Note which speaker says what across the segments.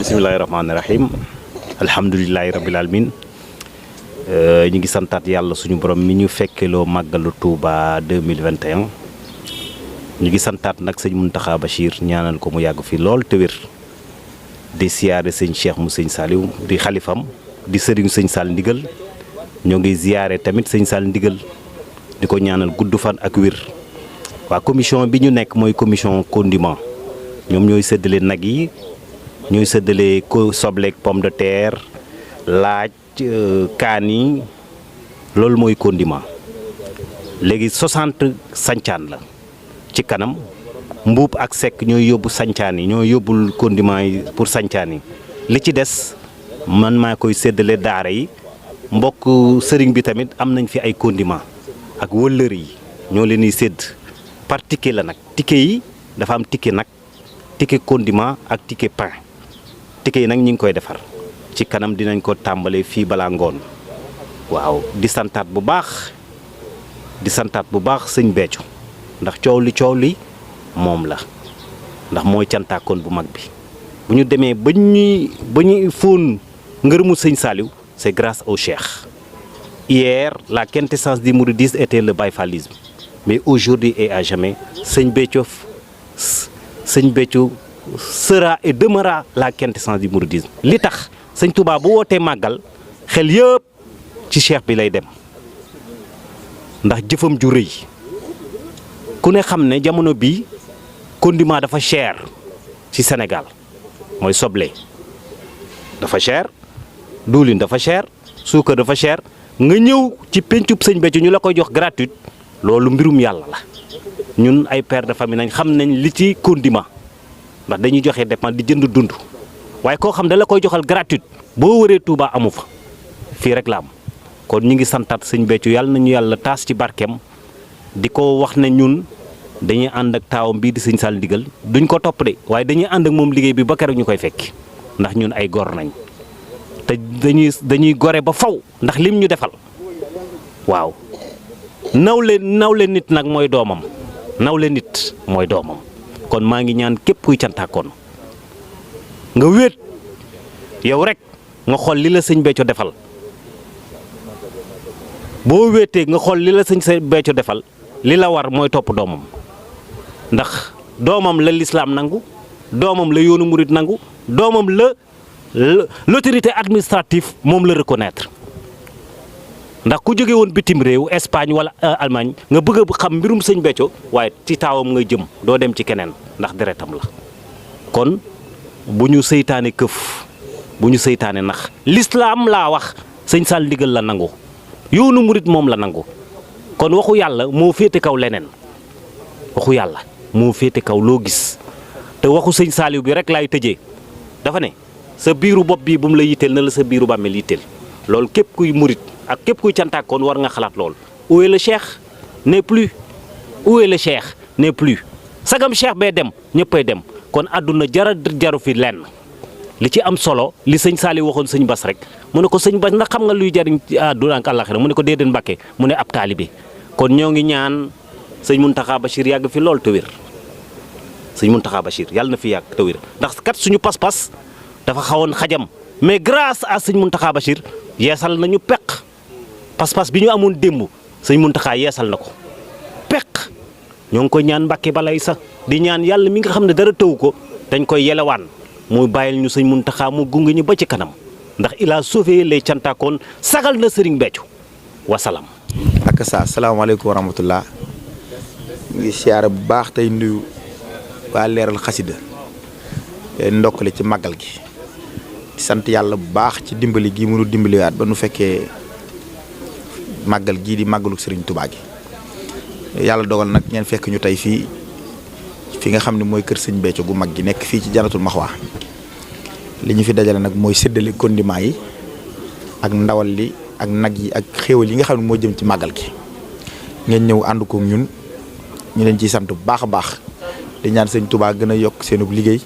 Speaker 1: bismillahirrahmanirrahim. Alhamdulillahi rabbil alamin. Ñi ngi santat yalla suñu borom mi ñu fekkeloo màggalu Touba 2021. ñi ngi santat nak sëñ Mountakha Bachir ñaanal ko mu yàgg fi lool te wér. di siyaare sëñ Cheikh mu sëñ Saliou di xalifam di sëriñu sëñ Sall Ndigal. ñoo ngi ziyaare tamit sëñ Sall Ndigal di ko ñaanal gudd fan ak wér. waa commission bi ñu nekk mooy commission condiment ñoom ñooy séddale nag yi ñooy séddale ko sobleek pomme de terre laaj kaan yi loolu mooy condiment léegi 60 sancaan la ci kanam mbuub ak sekk ñooy yóbbu sancaan yi ñooy yóbbul condiment yi pour sancaan yi li ci des man maa koy séddale daara yi mbokk sëriñ bi tamit am nañ fi ay condiment ak wëllër yi ñoo leen di sédd par ticket la nag ticket yi dafa am ticket nag ticket condiment ak ticket pain ticket yi nag ñu ngi koy defar ci kanam dinañ ko tàmbalee fii balaa ngoon waaw di santaat bu baax sëñ Béthio ndax coow li moom la ndax mooy cantaakoon bu mag bi bu ñu demee ba ñuy fóon ngërëmu sëñ Saliou c'est grâce au Cheikh. Hier la quintessence du mouridisme était le bayfalisme mais aujourd'hui et à jamais sëñ Béthio sera et demeurera la quintessence du mouridisme li tax sëñ Touba bu wootee màggal xel yëpp ci cheikh bi lay dem ndax jëfam ju rëy ku ne xam ne jamono bi condiment dafa cher ci Sénégal mooy soble dafa cher diwlin dafa cher suukar dafa cher nga ñëw ci pencub sëñ Béthio ñu la koy jox gratuite loolu mbirum yàlla la ñun ay père de famille nañ xam nañ li ci condiment ndax dañuy joxe dépense di jënd dund waaye koo xam da la koy joxal gratuite boo wëree Touba amu fa fii rek la am kon ñu ngi santaat sëñ Béthio yàlla nañu yàlla taas ci barkeem di ko wax ne ñun dañuy ànd ak taawam bii di sëñ Sall Ndigal duñ ko topp de waaye dañuy ànd ak moom liggéey bi ba keroog ñu koy fekki ndax ñun ay gor nañ te dañuy gore ba faw ndax lim ñu defal waaw nawle nit nag mooy doomam nawle nit mooy doomam kon maa ngi ñaan képp kuy cantaakoon nga wéet yow rek nga xool li la sëñ Béthio defal boo wéetee nga xool li la sëñ Béthio defal li la war mooy topp doomam ndax doomam la lislaam nangu doomam la yoonu murit nangu doomam la l'autorité administrative moom la reconnaître ndax ku jóge woon bitim réew Espagne wala Allemagne nga bëgg a xam mbirum sëñ Béthio waaye ci taawam nga jëm doo dem ci keneen ndax deretam la kon bu ñu seytaane këf bu ñu seytaane nax l'islam laa wax sëñ Sall Ndigal la nangu yoonu murit moom la nangu kon waxu yàlla moo féete kaw leneen waxu yàlla moo féete kaw loo gis te waxu sëñ Saliou bi rek laay tëjee dafa ne sa biiru bopp bii bu mu la yitteel na la sa biiru bàmmeel yitteel loolu képp kuy murit ak képp kuy cantaakoon war nga xalaat lool où est le cheikh n'est plus où est le cheikh n'est plus sagam cheikh bee dem ñëppay dem kon àdduna jaru fi lenn li ci am solo li sëñ Saliou waxoon sëñ Bass rek mu ne ko sëñ Bass ndax xam nga luy jariñ àdduna ak àllaxira mu ne ko déedéet Mbàkke mu ne ab taalibe kon ñoo ngi ñaan sëñ Mountakha Bachir yàgg fi lool te wér sëñ Mountakha Bachir yàlla na fi yàgg te wér ndax kat suñu pas-pas dafa xawoon xajam mais grâce à sëñ Mountakha Bachir yeesal nañu peq pas-pas bi ñu amoon démb sëñ Mountakha yeesal na ko peq ñoo ngi koy ñaan Mbàkke balay sax di ñaan yàlla mi nga xam ne dara tëw ko dañ koy yelewaan muy bàyyil ñu sëñ Mountakha mu gunge ñu ba ci kanam ndax il a sauvé les cantaakoon sagal na Serigne Béthio wasalaam.
Speaker 2: ak sa salaamaaleykum wa rahmatullah ngi siyaare bu baax tey nuyu waa leeral xasida ndokkale ci màggal gi di sant yàlla bu baax ci dimbali gi mënu dimbaliwaat ba nu fekkee màggal gii di màggalu Serigne Touba gi yàlla dogal nag ngeen fekk ñu tey fii nga xam ne mooy kër sëñ Béthio gu mag gi nekk fii ci Jannatul Maxwa li ñu fi dajale nag mooy séddale condiment yi ak ndawal li ak nag yi ak xéewal yi nga xam ne moo jëm ci màggal gi ngeen ñëw ànd ko ñun ñu leen ciy sant bu baax a baax di ñaan sëñ Touba gën a yokk seenub liggéey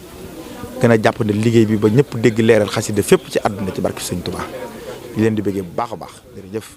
Speaker 2: gën a jàppande liggéey bi ba ñëpp dégg leeral xasida fépp ci àdduna ci barke sëñ Touba di leen di bëggee bu baax a baax jërëjëf